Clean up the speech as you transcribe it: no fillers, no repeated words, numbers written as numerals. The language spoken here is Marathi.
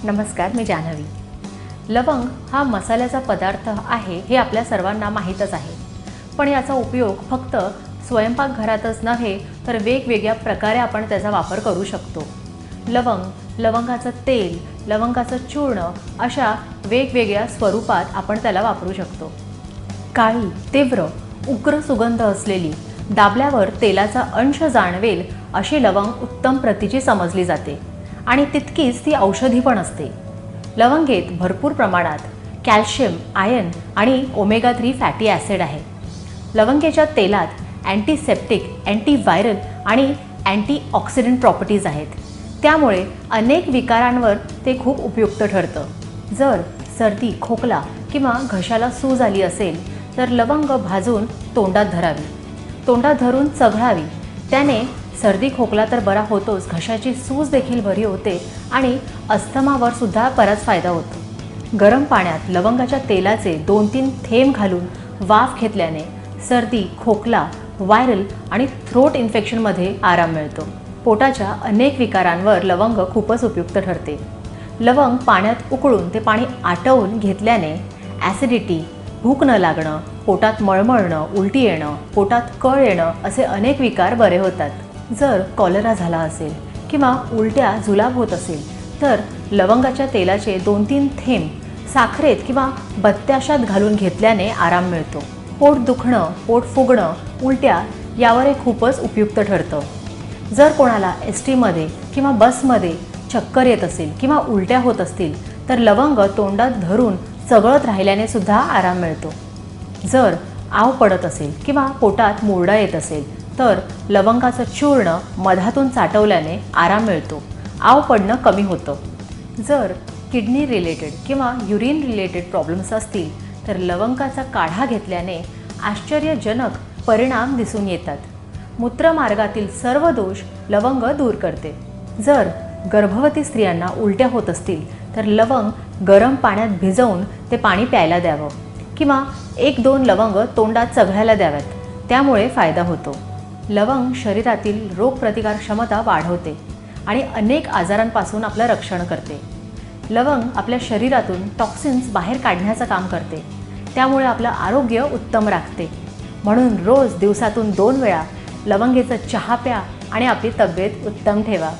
नमस्कार, मी जान्हवी। लवंग हा मसाल्याचा पदार्थ आहे हे आपल्या सर्वांना माहीतच आहे, पण याचा उपयोग फक्त स्वयंपाकघरातच नव्हे तर वेगवेगळ्या प्रकारे आपण त्याचा वापर करू शकतो। लवंग, लवंगाचं तेल, लवंगाचं चूर्ण अशा वेगवेगळ्या स्वरूपात आपण त्याला वापरू शकतो। काळी, तीव्र, उग्र सुगंध असलेली, दाबल्यावर तेलाचा अंश जाणवेल अशी लवंग उत्तम प्रतीची समजली जाते आणि तितकीच ती औषधी पण असते। लवंगेत भरपूर प्रमाणात कॅल्शियम, आयर्न आणि ओमेगा 3 फॅटी ॲसिड आहे। लवंगेच्या तेलात अँटीसेप्टिक, अँटीव्हायरल आणि अँटीऑक्सिडंट प्रॉपर्टीज आहेत, त्यामुळे अनेक विकारांवर ते खूप उपयुक्त ठरतं। जर सर्दी, खोकला किंवा घशाला सूज आली असेल तर लवंग भाजून तोंडात धरावी, तोंडात धरून चघळावी। त्याने सर्दी खोकला तर बरा होतोच, घशाची सूज देखील बरी होते आणि अस्थमावर सुद्धा बराच फायदा होतो। गरम पाण्यात लवंगाच्या तेलाचे 2-3 थेंब घालून वाफ घेतल्याने सर्दी, खोकला, व्हायरल आणि थ्रोट इन्फेक्शनमध्ये आराम मिळतो। पोटाच्या अनेक विकारांवर लवंग खूपच उपयुक्त ठरते। लवंग पाण्यात उकळून ते पाणी आटवून घेतल्याने ॲसिडिटी, भूक न लागणं, पोटात मळमळणं, उलटी येणं, पोटात कळ येणं असे अनेक विकार बरे होतात। जर कॉलरा झाला असेल किंवा उलट्या जुलाब होत असेल तर लवंगाच्या तेलाचे 2-3 थेंब साखरेत किंवा बत्याशात घालून घेतल्याने आराम मिळतो। पोट दुखणं, पोट फुगणं, उलट्या यावर हे खूपच उपयुक्त ठरतं। जर कोणाला एसटीमध्ये किंवा बसमध्ये चक्कर येत असेल किंवा उलट्या होत असतील तर लवंग तोंडात धरून चघळत राहिल्याने सुद्धा आराम मिळतो। जर आव पडत असेल किंवा पोटात मुरडा येत असेल तर लवंगाचं चूर्ण मधातून चाटवल्याने आराम मिळतो, आव पडणं कमी होतं। जर किडनी रिलेटेड किंवा युरिन रिलेटेड प्रॉब्लेम्स असतील तर लवंगाचा काढा घेतल्याने आश्चर्यजनक परिणाम दिसून येतात। मूत्रमार्गातील सर्व दोष लवंग दूर करते। जर गर्भवती स्त्रियांना उलट्या होत असतील तर लवंग गरम पाण्यात भिजवून ते पाणी प्यायला द्यावं किंवा 1-2 लवंग तोंडात चघळायला द्याव्यात, त्यामुळे फायदा होतो। लवंग शरीरातील रोगप्रतिकार क्षमता वाढवते आणि अनेक आजारांपासून आपलं रक्षण करते। लवंग आपल्या शरीरातून टॉक्सिन्स बाहेर काढण्याचं काम करते, त्यामुळे आपलं आरोग्य उत्तम राखते। म्हणून रोज दिवसातून 2 वेळा लवंगेचा चहा प्या आणि आपली तब्येत उत्तम ठेवा।